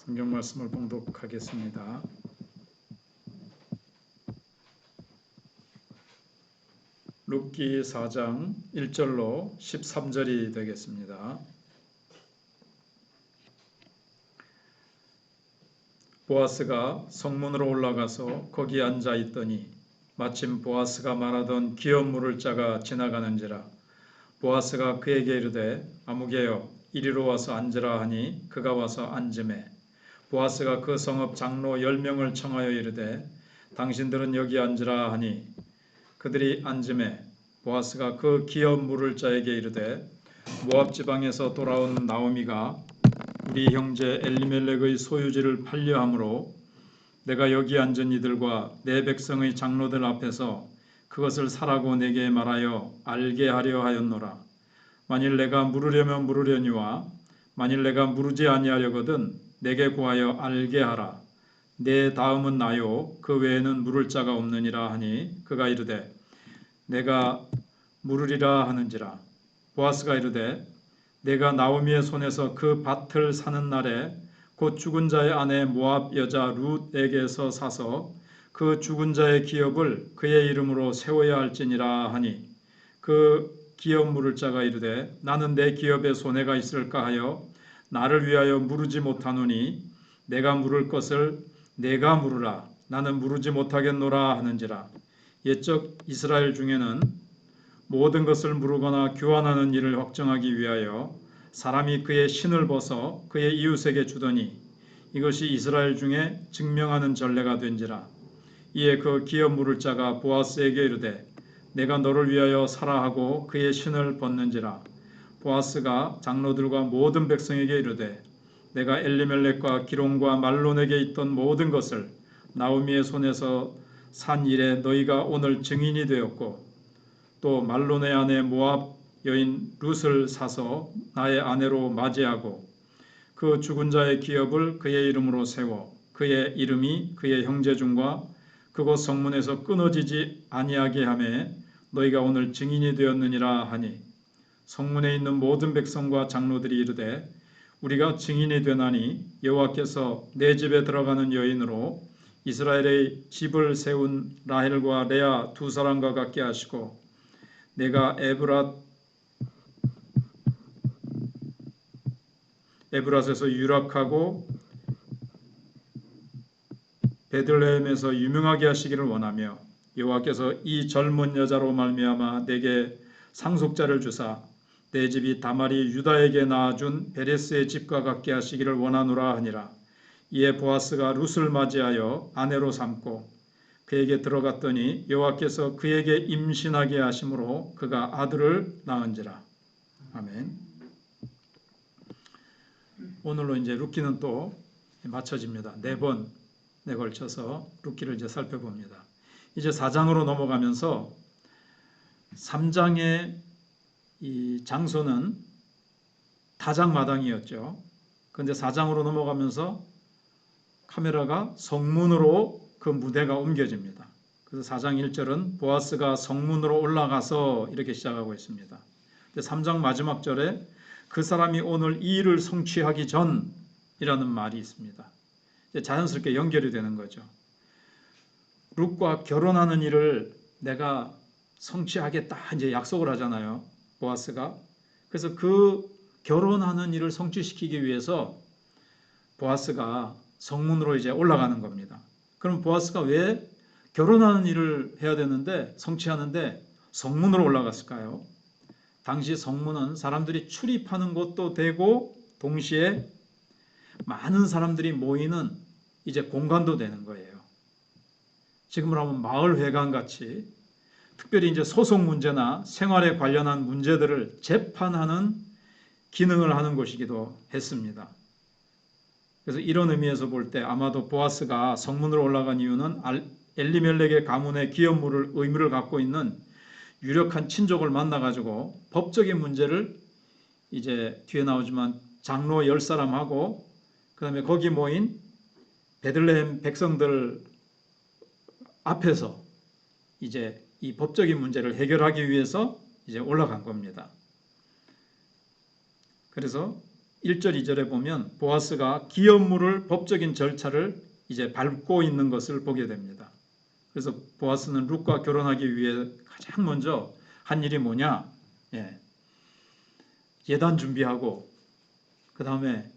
성경 말씀을 봉독하겠습니다. 룻기 4장 1절로 13절이 되겠습니다. 보아스가 성문으로 올라가서 거기 앉아 있더니 마침 보아스가 말하던 기업 물을 자가 지나가는지라. 보아스가 그에게 이르되 아무개여 이리로 와서 앉으라 하니 그가 와서 앉으매 보아스가 그 성읍 장로 10명을 청하여 이르되 당신들은 여기 앉으라 하니 그들이 앉으매 보아스가 그 기업 물을 자에게 이르되 모압 지방에서 돌아온 나오미가 우리 형제 엘리멜렉의 소유지를 팔려 함으로 내가 여기 앉은 이들과 내 백성의 장로들 앞에서 그것을 사라고 내게 말하여 알게 하려 하였노라. 만일 내가 물으려면 물으려니와 만일 내가 물으지 아니하려거든 내게 구하여 알게 하라. 내 다음은 나요 그 외에는 물을 자가 없느니라 하니 그가 이르되 내가 물으리라 하는지라. 보아스가 이르되 내가 나오미의 손에서 그 밭을 사는 날에 곧 죽은 자의 아내 모압 여자 룻에게서 사서 그 죽은 자의 기업을 그의 이름으로 세워야 할지니라 하니 그 기업 물을 자가 이르되 나는 내 기업에 손해가 있을까 하여 나를 위하여 물으지 못하노니 내가 물을 것을 내가 물으라. 나는 물으지 못하겠노라 하는지라. 옛적 이스라엘 중에는 모든 것을 물으거나 교환하는 일을 확정하기 위하여 사람이 그의 신을 벗어 그의 이웃에게 주더니 이것이 이스라엘 중에 증명하는 전례가 된지라. 이에 그 기업 물을 자가 보아스에게 이르되 내가 너를 위하여 사라 하고 그의 신을 벗는지라. 보아스가 장로들과 모든 백성에게 이르되 내가 엘리멜렉과 기론과 말론에게 있던 모든 것을 나오미의 손에서 산 일에 너희가 오늘 증인이 되었고 또 말론의 아내 모압 여인 룻을 사서 나의 아내로 맞이하고 그 죽은 자의 기업을 그의 이름으로 세워 그의 이름이 그의 형제 중과 그곳 성문에서 끊어지지 아니하게 하매 너희가 오늘 증인이 되었느니라 하니 성문에 있는 모든 백성과 장로들이 이르되 우리가 증인이 되나니 여호와께서 내 집에 들어가는 여인으로 이스라엘의 집을 세운 라헬과 레아 두 사람과 같게 하시고 내가 에브랏에서 유락하고 베들레헴에서 유명하게 하시기를 원하며 여호와께서 이 젊은 여자로 말미암아 내게 상속자를 주사 내 집이 다말이 유다에게 낳아준 베레스의 집과 같게 하시기를 원하노라 하니라. 이에 보아스가 룻을 맞이하여 아내로 삼고 그에게 들어갔더니 여호와께서 그에게 임신하게 하심으로 그가 아들을 낳은지라. 아멘. 오늘로 이제 룻기는 또 마쳐집니다. 4번에 걸쳐서 룻기를 이제 살펴봅니다. 이제 4장으로 넘어가면서 3장의 이 장소는 타작마당이었죠. 그런데 4장으로 넘어가면서 카메라가 성문으로 그 무대가 옮겨집니다. 그래서 4장 1절은 보아스가 성문으로 올라가서 이렇게 시작하고 있습니다. 3장 마지막 절에 그 사람이 오늘 이 일을 성취하기 전이라는 말이 있습니다. 자연스럽게 연결이 되는 거죠. 룻과 결혼하는 일을 내가 성취하겠다 이제 약속을 하잖아요. 보아스가. 그래서 그 결혼하는 일을 성취시키기 위해서 보아스가 성문으로 이제 올라가는 겁니다. 그럼 보아스가 왜 결혼하는 일을 해야 되는데 성취하는데 성문으로 올라갔을까요? 당시 성문은 사람들이 출입하는 곳도 되고 동시에 많은 사람들이 모이는 이제 공간도 되는 거예요. 지금으로 하면 마을회관 같이 특별히 이제 소송 문제나 생활에 관련한 문제들을 재판하는 기능을 하는 곳이기도 했습니다. 그래서 이런 의미에서 볼 때 아마도 보아스가 성문으로 올라간 이유는 엘리멜렉의 가문의 기업물을 의무를 갖고 있는 유력한 친족을 만나가지고 법적인 문제를 이제 뒤에 나오지만 장로 10사람하고 그 다음에 거기 모인 베들레헴 백성들 앞에서 이제 이 법적인 문제를 해결하기 위해서 이제 올라간 겁니다. 그래서 1절, 2절에 보면 보아스가 기업물을 법적인 절차를 이제 밟고 있는 것을 보게 됩니다. 그래서 보아스는 룻과 결혼하기 위해 가장 먼저 한 일이 뭐냐? 예단 준비하고, 그 다음에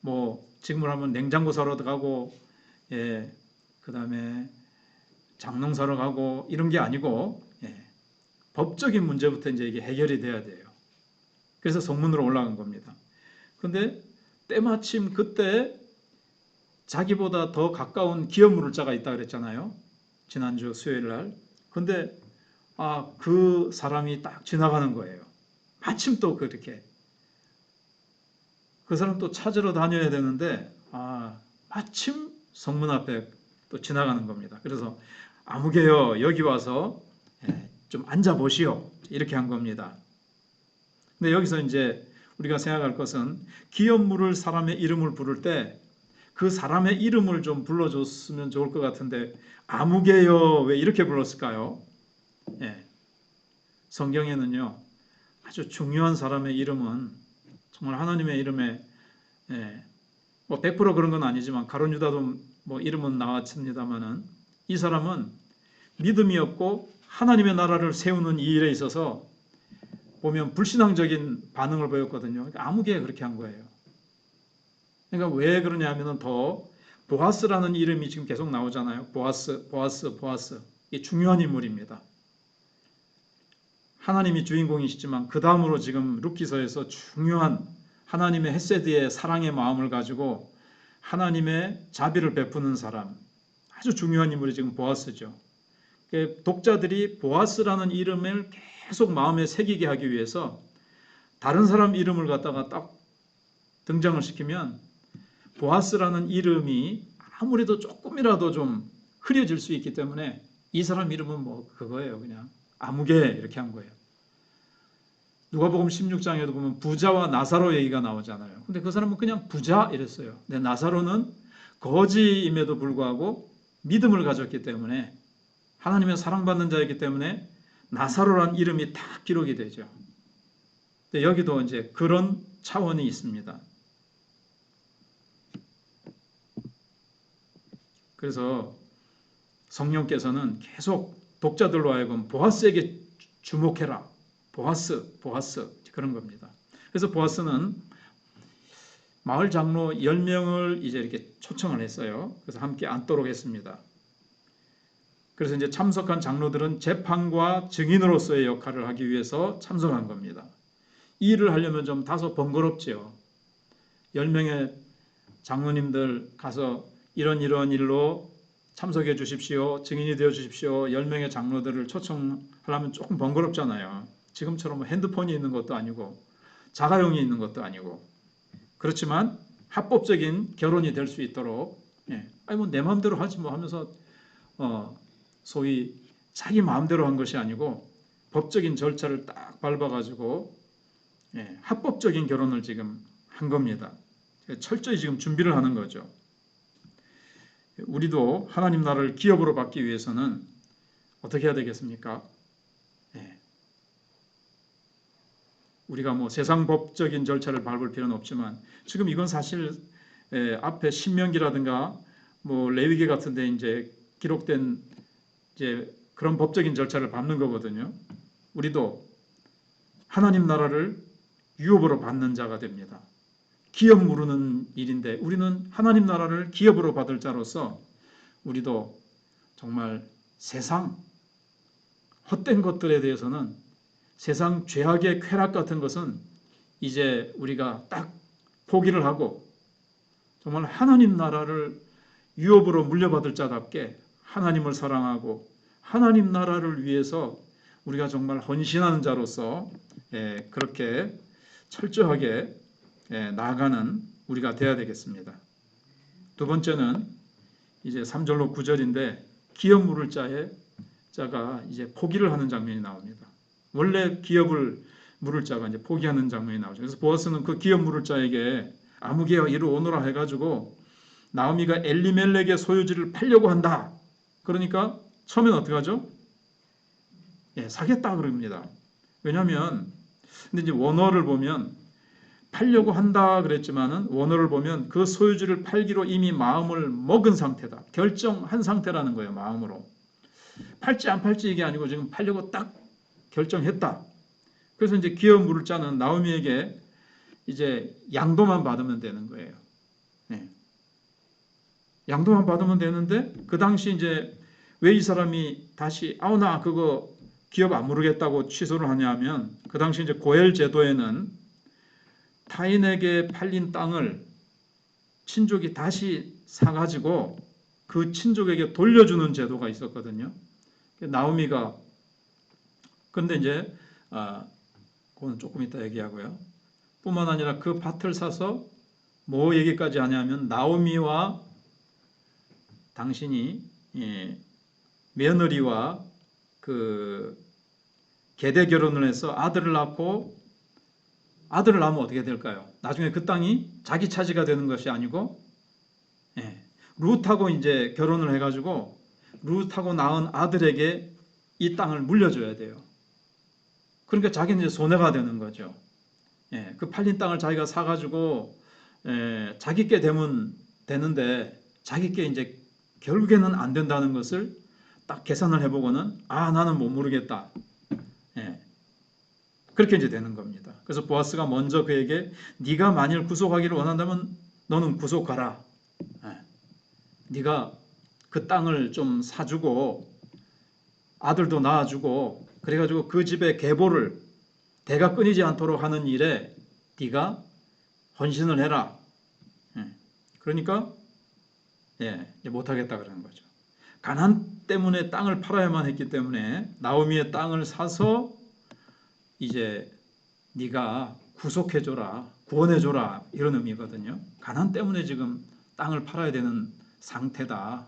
뭐 지금으로 하면 냉장고 사러 가고, 그 다음에 장롱 사러 가고 이런 게 아니고, 법적인 문제부터 이제 이게 해결이 돼야 돼요. 그래서 성문으로 올라간 겁니다. 근데 때마침 그때 자기보다 더 가까운 기업 물자가 있다 그랬잖아요. 지난주 수요일 날. 근데 그 사람이 딱 지나가는 거예요. 마침 또 그렇게. 그 사람 또 찾으러 다녀야 되는데 마침 성문 앞에 또 지나가는 겁니다. 그래서 아무개여 여기 와서 좀 앉아 보시오. 이렇게 한 겁니다. 근데 여기서 이제 우리가 생각할 것은 기업 물을 사람의 이름을 부를 때 그 사람의 이름을 좀 불러줬으면 좋을 것 같은데 아무개여 왜 이렇게 불렀을까요? 성경에는요 아주 중요한 사람의 이름은 정말 하나님의 이름에 뭐 100% 그런 건 아니지만 가룟 유다도 뭐 이름은 나왔습니다만은 이 사람은 믿음이 없고 하나님의 나라를 세우는 이 일에 있어서 보면 불신앙적인 반응을 보였거든요. 그러니까 아무개 그렇게 한 거예요. 그러니까 왜 그러냐면은 더 보아스라는 이름이 지금 계속 나오잖아요. 보아스. 이게 중요한 인물입니다. 하나님이 주인공이시지만 그 다음으로 지금 룻기서에서 중요한 하나님의 헤세드의 사랑의 마음을 가지고 하나님의 자비를 베푸는 사람, 아주 중요한 인물이 지금 보아스죠. 독자들이 보아스라는 이름을 계속 마음에 새기게 하기 위해서 다른 사람 이름을 갖다가 딱 등장을 시키면 보아스라는 이름이 아무래도 조금이라도 좀 흐려질 수 있기 때문에 이 사람 이름은 뭐 그거예요. 그냥 아무개 이렇게 한 거예요. 누가복음 16장에도 보면 부자와 나사로 얘기가 나오잖아요. 근데 그 사람은 그냥 부자 이랬어요. 근데 나사로는 거지임에도 불구하고 믿음을 가졌기 때문에 하나님의 사랑받는 자이기 때문에 나사로란 이름이 딱 기록이 되죠. 근데 여기도 이제 그런 차원이 있습니다. 그래서 성령께서는 계속 독자들로 하여금 보아스에게 주목해라. 보아스 그런 겁니다. 그래서 보아스는 마을 장로 10명을 이제 이렇게 초청을 했어요. 그래서 함께 앉도록 했습니다. 그래서 이제 참석한 장로들은 재판과 증인으로서의 역할을 하기 위해서 참석한 겁니다. 이 일을 하려면 좀 다소 번거롭죠. 10명의 장로님들 가서 이런 일로 참석해 주십시오. 증인이 되어 주십시오. 10명의 장로들을 초청하려면 조금 번거롭잖아요. 지금처럼 핸드폰이 있는 것도 아니고 자가용이 있는 것도 아니고 그렇지만 합법적인 결혼이 될 수 있도록 뭐 내 마음대로 하지 뭐 하면서 소위 자기 마음대로 한 것이 아니고 법적인 절차를 딱 밟아가지고 합법적인 결혼을 지금 한 겁니다. 철저히 지금 준비를 하는 거죠. 우리도 하나님 나라를 기업으로 받기 위해서는 어떻게 해야 되겠습니까? 우리가 뭐 세상 법적인 절차를 밟을 필요는 없지만 지금 이건 사실 앞에 신명기라든가 뭐 레위기 같은데 이제 기록된 이제 그런 법적인 절차를 밟는 거거든요. 우리도 하나님 나라를 유업으로 받는 자가 됩니다. 기업 무르는 일인데 우리는 하나님 나라를 기업으로 받을 자로서 우리도 정말 세상 헛된 것들에 대해서는 세상 죄악의 쾌락 같은 것은 이제 우리가 딱 포기를 하고 정말 하나님 나라를 유업으로 물려받을 자답게 하나님을 사랑하고 하나님 나라를 위해서 우리가 정말 헌신하는 자로서 그렇게 철저하게 나아가는 우리가 되어야 되겠습니다. 두 번째는 이제 3절로 9절인데 기업 물을 자가 이제 포기를 하는 장면이 나옵니다. 원래 기업을 물을 자가 이제 포기하는 장면이 나오죠. 그래서 보아스는 그 기업 물을 자에게 아무개여 이리 오너라 해가지고 나오미가 엘리멜렉의 소유지를 팔려고 한다. 그러니까 처음엔 어떻게 하죠? 사겠다 그럽니다. 왜냐하면 근데 이제 원어를 보면 팔려고 한다 그랬지만은 원어를 보면 그 소유주를 팔기로 이미 마음을 먹은 상태다. 결정한 상태라는 거예요. 마음으로. 팔지 안 팔지 이게 아니고 지금 팔려고 딱 결정했다. 그래서 이제 기업 물자는 나오미에게 이제 양도만 받으면 되는 거예요. 네. 양도만 받으면 되는데 그 당시 이제 왜 이 사람이 다시 나 그거 기업 안 물으겠다고 취소를 하냐면 그 당시 이제 고엘 제도에는 타인에게 팔린 땅을 친족이 다시 사가지고 그 친족에게 돌려주는 제도가 있었거든요. 나오미가 근데 이제 그건 조금 이따 얘기하고요. 뿐만 아니라 그 밭을 사서 뭐 얘기까지 하냐면 나오미와 당신이 며느리와 그 계대 결혼을 해서 아들을 낳고 아들을 낳으면 어떻게 될까요? 나중에 그 땅이 자기 차지가 되는 것이 아니고 룻하고 이제 결혼을 해가지고 룻하고 낳은 아들에게 이 땅을 물려줘야 돼요. 그러니까 자기는 이제 손해가 되는 거죠. 그 팔린 땅을 자기가 사가지고 자기께 되면 되는데 자기께 이제 결국에는 안 된다는 것을 딱 계산을 해보고는 나는 못 모르겠다. 그렇게 이제 되는 겁니다. 그래서 보아스가 먼저 그에게 네가 만일 구속하기를 원한다면 너는 구속하라. 네가 그 땅을 좀 사주고 아들도 낳아주고 그래가지고 그 집의 계보를 대가 끊이지 않도록 하는 일에 네가 헌신을 해라. 그러니까 못하겠다 그러는 거죠. 가난 때문에 땅을 팔아야만 했기 때문에 나오미의 땅을 사서 이제 네가 구속해줘라, 구원해줘라 이런 의미거든요. 가난 때문에 지금 땅을 팔아야 되는 상태다.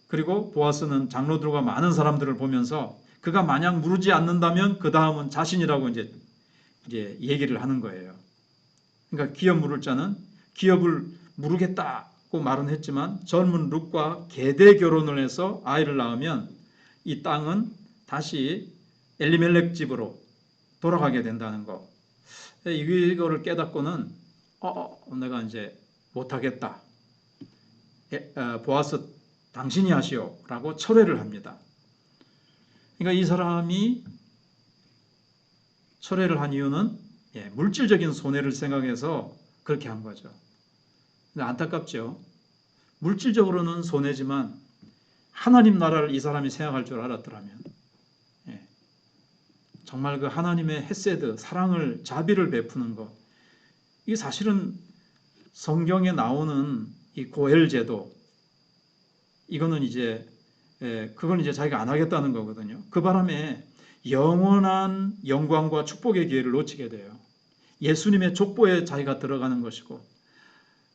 그리고 보아스는 장로들과 많은 사람들을 보면서 그가 만약 무르지 않는다면 그 다음은 자신이라고 이제 얘기를 하는 거예요. 그러니까 기업 물을 자는 기업을 무르겠다고 말은 했지만 젊은 룻과 계대 결혼을 해서 아이를 낳으면 이 땅은 다시 엘리멜렉 집으로 돌아가게 된다는 거. 이거를 깨닫고는 내가 이제 못하겠다. 보아스 당신이 하시오라고 철회를 합니다. 그러니까 이 사람이 철회를 한 이유는 물질적인 손해를 생각해서 그렇게 한 거죠. 근데 안타깝죠. 물질적으로는 손해지만 하나님 나라를 이 사람이 생각할 줄 알았더라면 정말 그 하나님의 헤세드, 사랑을, 자비를 베푸는 것. 이게 사실은 성경에 나오는 이 고엘 제도, 이거는 이제, 그건 이제 자기가 안 하겠다는 거거든요. 그 바람에 영원한 영광과 축복의 기회를 놓치게 돼요. 예수님의 족보에 자기가 들어가는 것이고,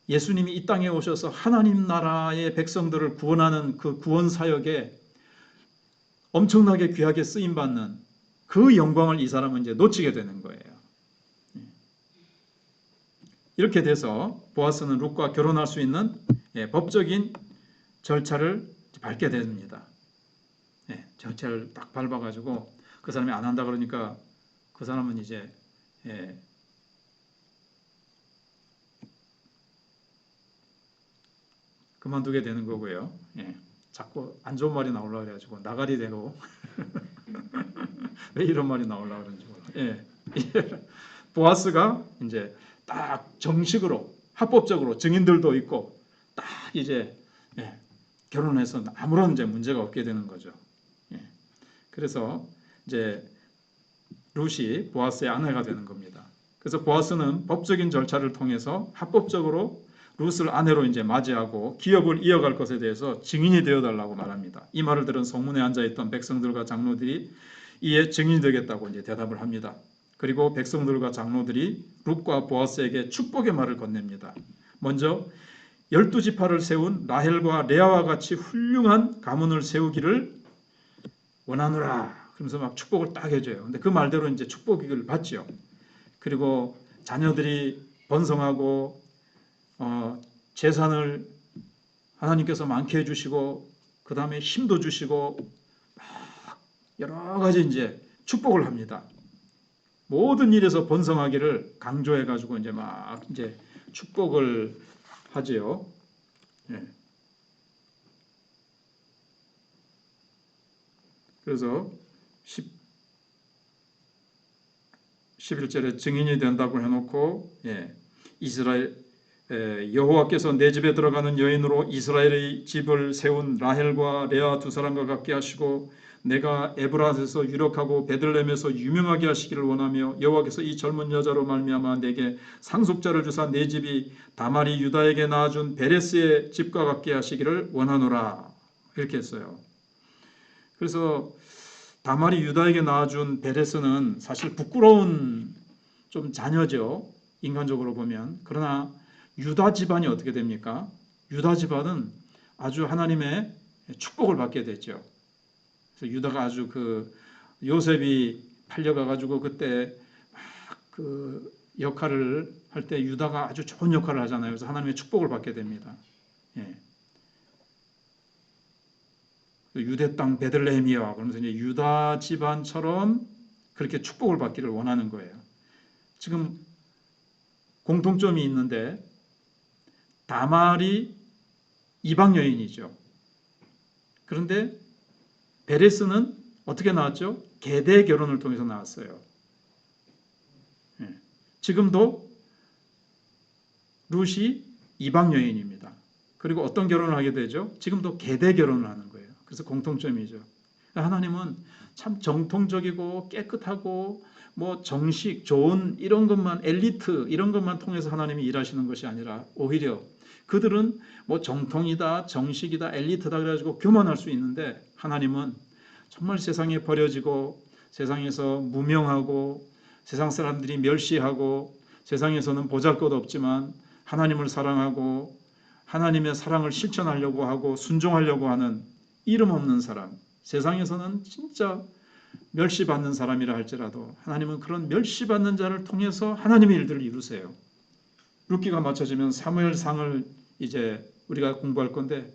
예수님이 이 땅에 오셔서 하나님 나라의 백성들을 구원하는 그 구원 사역에 엄청나게 귀하게 쓰임받는 그 영광을 이 사람은 이제 놓치게 되는 거예요. 이렇게 돼서 보아스는 룻과 결혼할 수 있는 법적인 절차를 밟게 됩니다. 절차를 딱 밟아가지고 그 사람이 안 한다 그러니까 그 사람은 이제 그만두게 되는 거고요. 자꾸 안 좋은 말이 나오려고 그래가지고 나가리 되고 왜 이런 말이 나오려고 그러는지 몰라요. 보아스가 이제 딱 정식으로 합법적으로 증인들도 있고 딱 이제 결혼해서 아무런 이제 문제가 없게 되는 거죠. 그래서 이제 룻이 보아스의 아내가 되는 겁니다. 그래서 보아스는 법적인 절차를 통해서 합법적으로 룻을 아내로 이제 맞이하고 기업을 이어갈 것에 대해서 증인이 되어달라고 말합니다. 이 말을 들은 성문에 앉아있던 백성들과 장로들이 이에 증인이 되겠다고 이제 대답을 합니다. 그리고 백성들과 장로들이 룻과 보아스에게 축복의 말을 건넵니다. 먼저 12지파를 세운 라헬과 레아와 같이 훌륭한 가문을 세우기를 원하노라. 그러면서 막 축복을 딱 해줘요. 근데 그 말대로 이제 축복을 받죠. 그리고 자녀들이 번성하고 재산을 하나님께서 많게 해주시고 그 다음에 힘도 주시고 막 여러 가지 이제 축복을 합니다. 모든 일에서 번성하기를 강조해 가지고 이제 막 이제 축복을 하지요. 예. 그래서 11절에 증인이 된다고 해놓고, 이스라엘 여호와께서 내 집에 들어가는 여인으로 이스라엘의 집을 세운 라헬과 레아 두 사람과 같게 하시고 내가 에브라스에서 유력하고 베들레헴에서 유명하게 하시기를 원하며 여호와께서 이 젊은 여자로 말미암아 내게 상속자를 주사 내 집이 다말이 유다에게 낳아준 베레스의 집과 같게 하시기를 원하노라, 이렇게 했어요. 그래서 다말이 유다에게 낳아준 베레스는 사실 부끄러운 좀 자녀죠, 인간적으로 보면. 그러나 유다 집안이 어떻게 됩니까? 유다 집안은 아주 하나님의 축복을 받게 됐죠. 그래서 유다가 아주 요셉이 팔려가 가지고 그때 막 그 역할을 할 때 유다가 아주 좋은 역할을 하잖아요. 그래서 하나님의 축복을 받게 됩니다. 예. 유대 땅 베들레헴이여, 그러면서 이제 유다 집안처럼 그렇게 축복을 받기를 원하는 거예요. 지금 공통점이 있는데 다말이 이방 여인이죠. 그런데 베레스는 어떻게 나왔죠? 계대 결혼을 통해서 나왔어요. 지금도 룻이 이방 여인입니다. 그리고 어떤 결혼을 하게 되죠? 지금도 계대 결혼을 하는 거예요. 그래서 공통점이죠. 하나님은 참 정통적이고 깨끗하고 뭐 정식, 좋은 이런 것만, 엘리트 이런 것만 통해서 하나님이 일하시는 것이 아니라 오히려 그들은 뭐 정통이다, 정식이다, 엘리트다 그래가지고 교만할 수 있는데 하나님은 정말 세상에 버려지고 세상에서 무명하고 세상 사람들이 멸시하고 세상에서는 보잘것없지만 하나님을 사랑하고 하나님의 사랑을 실천하려고 하고 순종하려고 하는 이름 없는 사람, 세상에서는 진짜 멸시받는 사람이라 할지라도 하나님은 그런 멸시받는 자를 통해서 하나님의 일들을 이루세요. 룻기가 맞춰지면 사무엘상을 이제 우리가 공부할 건데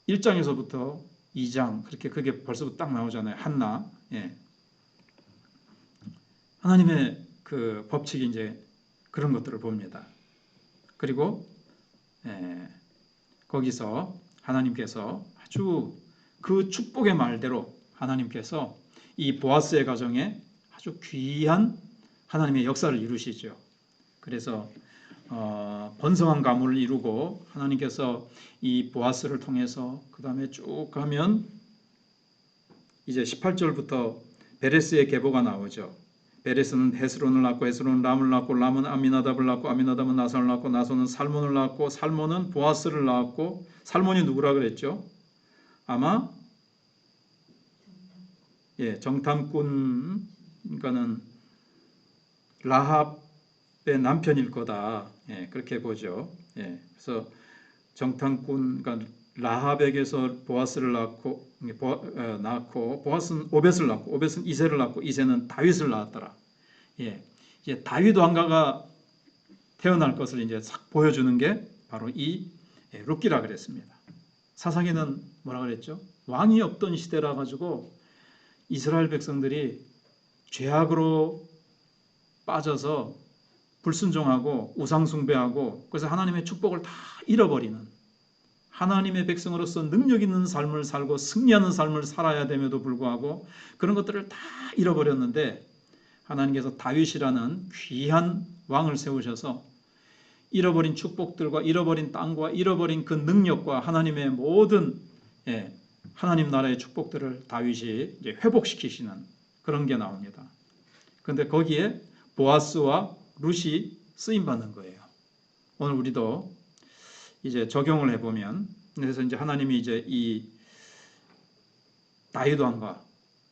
1장에서부터 2장 그게 벌써부터 딱 나오잖아요. 한나. 하나님의 그 법칙이 이제 그런 것들을 봅니다. 그리고 거기서 하나님께서 아주 그 축복의 말대로 하나님께서 이 보아스의 가정에 아주 귀한 하나님의 역사를 이루시죠. 그래서 번성한 가문을 이루고 하나님께서 이 보아스를 통해서 그 다음에 쭉 가면 이제 18절부터 베레스의 계보가 나오죠. 베레스는 헤스론을 낳고 헤스론은 람을 낳고 람은 아미나답을 낳고 아미나답은 나손을 낳고 나손은 살몬을 낳고 살몬은 보아스를 낳았고 살몬이 누구라 그랬죠? 아마 정탐꾼 그러니까는 라합의 남편일 거다. 그렇게 보죠. 그래서 정탐꾼 그러니까 라합에게서 보아스를 낳고 보아스는 오벳을 낳고 오벳은 이새를 낳고 이새는 다윗을 낳았더라. 이제 다윗 왕가가 태어날 것을 이제 싹 보여주는 게 바로 이 룻기라 그랬습니다. 사사기는 뭐라 그랬죠? 왕이 없던 시대라 가지고 이스라엘 백성들이 죄악으로 빠져서 불순종하고 우상숭배하고 그래서 하나님의 축복을 다 잃어버리는 하나님의 백성으로서 능력 있는 삶을 살고 승리하는 삶을 살아야 됨에도 불구하고 그런 것들을 다 잃어버렸는데 하나님께서 다윗이라는 귀한 왕을 세우셔서 잃어버린 축복들과 잃어버린 땅과 잃어버린 그 능력과 하나님의 모든 하나님 나라의 축복들을 다윗이 이제 회복시키시는 그런 게 나옵니다. 그런데 거기에 보아스와 룻이 쓰임 받는 거예요. 오늘 우리도 이제 적용을 해보면 그래서 이제 하나님이 이제 이 다윗 왕과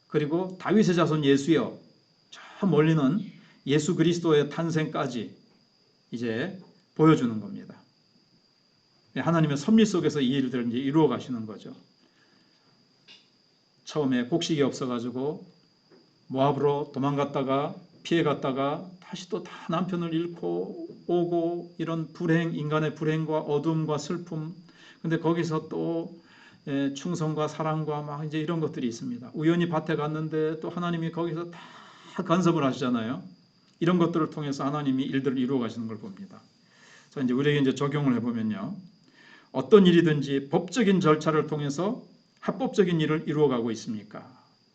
그리고 다윗의 자손 예수여 저 멀리는 예수 그리스도의 탄생까지 이제 보여주는 겁니다. 하나님의 섭리 속에서 이 일들을 이제 이루어 가시는 거죠. 처음에 곡식이 없어가지고 모압으로 도망갔다가 피해갔다가 다시 또 다 남편을 잃고 오고 이런 불행, 인간의 불행과 어둠과 슬픔. 근데 거기서 또 충성과 사랑과 막 이제 이런 것들이 있습니다. 우연히 밭에 갔는데 또 하나님이 거기서 다 간섭을 하시잖아요. 이런 것들을 통해서 하나님이 일들을 이루어 가시는 걸 봅니다. 자, 이제 우리에게 이제 적용을 해보면요. 어떤 일이든지 법적인 절차를 통해서 합법적인 일을 이루어가고 있습니까?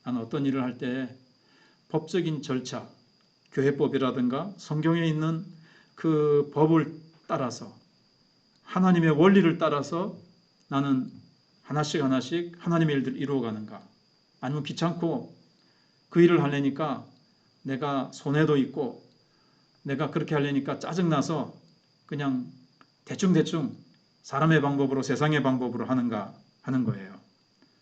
나는 어떤 일을 할 때 법적인 절차, 교회법이라든가 성경에 있는 그 법을 따라서 하나님의 원리를 따라서 나는 하나씩 하나씩 하나님의 일들을 이루어가는가? 아니면 귀찮고 그 일을 하려니까 내가 손해도 있고 내가 그렇게 하려니까 짜증나서 그냥 대충대충 사람의 방법으로 세상의 방법으로 하는가 하는 거예요.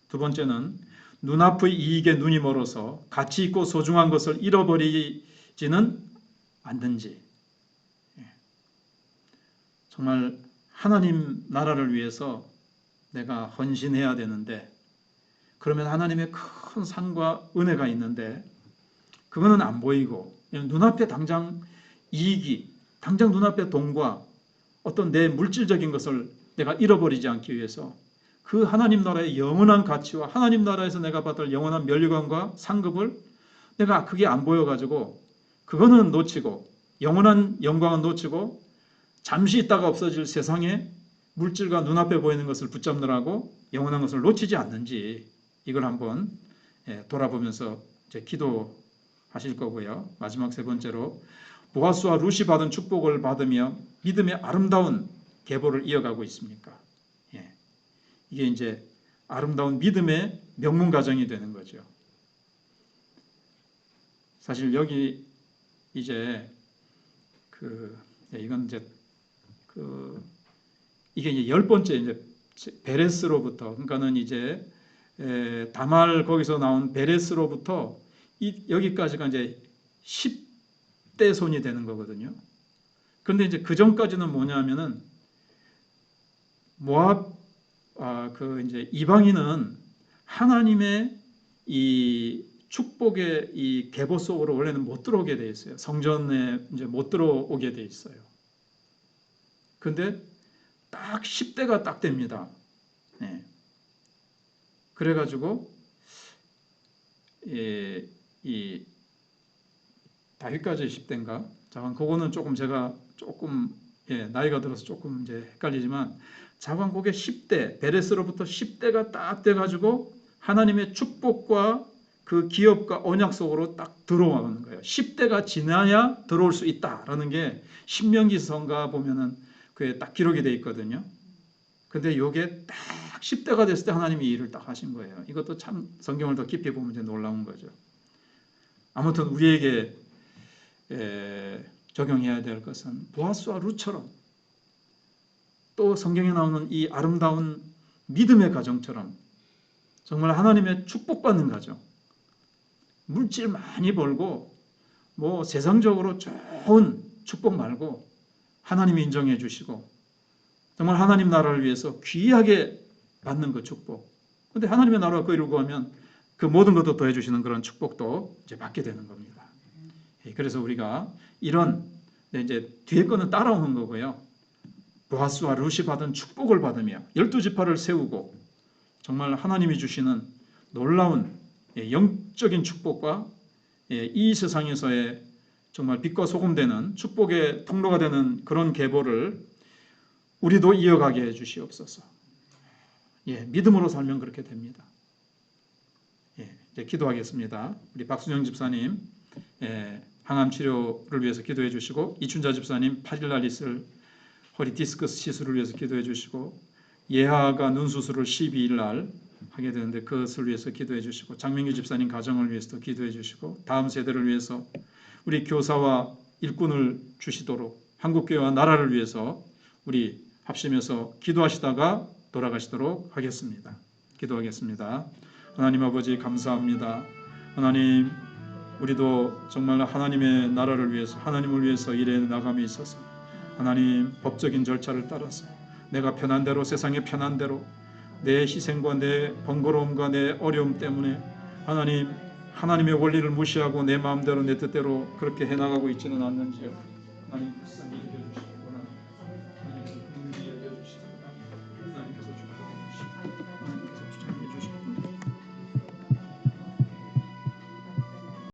두 번째는 눈앞의 이익에 눈이 멀어서 가치 있고 소중한 것을 잃어버리지는 않는지. 정말 하나님 나라를 위해서 내가 헌신해야 되는데 그러면 하나님의 큰 상과 은혜가 있는데 그거는 안 보이고 눈앞에 당장 이익이 당장 눈앞에 돈과 어떤 내 물질적인 것을 내가 잃어버리지 않기 위해서 그 하나님 나라의 영원한 가치와 하나님 나라에서 내가 받을 영원한 면류관과 상급을 내가 그게 안 보여가지고 그거는 놓치고 영원한 영광은 놓치고 잠시 있다가 없어질 세상의 물질과 눈앞에 보이는 것을 붙잡느라고 영원한 것을 놓치지 않는지 이걸 한번 돌아보면서 이제 기도하실 거고요. 마지막 세 번째로 보아스와 룻이 받은 축복을 받으며 믿음의 아름다운 계보를 이어가고 있습니까? 이게 이제 아름다운 믿음의 명문 가정이 되는 거죠. 사실 여기 이제 이건 이제 이게 이제 10번째 이제 베레스로부터 그러니까는 이제 다말 거기서 나온 베레스로부터 여기까지가 이제 10대 손이 되는 거거든요. 그런데 이제 그 전까지는 뭐냐면은 모압 이제 이방인은 하나님의 이 축복의 이 계보 속으로 원래는 못 들어오게 돼 있어요. 성전에 이제 못 들어오게 돼 있어요. 근데 딱 10대가 딱 됩니다. 그래가지고 이 다윗까지 10대인가? 잠깐 그거는 조금 제가 조금 나이가 들어서 조금 이제 헷갈리지만 자관 그게 10대 베레스로부터 10대가 딱 돼가지고 하나님의 축복과 그 기업과 언약 속으로 딱 들어오는 거예요. 10대가 지나야 들어올 수 있다라는 게 신명기서인가 보면은 그게 딱 기록이 돼 있거든요. 근데 요게 딱 10대가 됐을 때 하나님이 이 일을 딱 하신 거예요. 이것도 참 성경을 더 깊이 보면 이제 놀라운 거죠. 아무튼 우리에게 적용해야 될 것은 보아스와 룻처럼 또 성경에 나오는 이 아름다운 믿음의 가정처럼 정말 하나님의 축복받는 가정, 물질 많이 벌고 뭐 세상적으로 좋은 축복 말고 하나님이 인정해 주시고 정말 하나님 나라를 위해서 귀하게 받는 그 축복. 그런데 하나님의 나라가 그 이루고 하면 그 모든 것도 더해 주시는 그런 축복도 이제 받게 되는 겁니다. 그래서 우리가 이런 이제 뒤에 거는 따라오는 거고요. 보아스와 룻이 받은 축복을 받으며 12지파를 세우고 정말 하나님이 주시는 놀라운 영적인 축복과 이 세상에서의 정말 빛과 소금 되는 축복의 통로가 되는 그런 계보를 우리도 이어가게 해 주시옵소서. 믿음으로 살면 그렇게 됩니다. 이제 기도하겠습니다. 우리 박순영 집사님 항암 치료를 위해서 기도해 주시고 이춘자 집사님 8일날 있을 허리 디스크스 시술을 위해서 기도해 주시고 예하가 눈 수술을 12일 날 하게 되는데 그것을 위해서 기도해 주시고 장민규 집사님 가정을 위해서도 기도해 주시고 다음 세대를 위해서 우리 교사와 일꾼을 주시도록 한국교회와 나라를 위해서 우리 합심해서 기도하시다가 돌아가시도록 하겠습니다. 기도하겠습니다. 하나님 아버지 감사합니다. 하나님 우리도 정말 하나님의 나라를 위해서 하나님을 위해서 일해 나감에 있어서 하나님 법적인 절차를 따라서 내가 편한 대로 세상의 편한 대로 내 희생과 내 번거로움과 내 어려움 때문에 하나님의 원리를 무시하고 내 마음대로 내 뜻대로 그렇게 해나가고 있지는 않는지요. 하나님 불쌍히 여겨주시옵소서.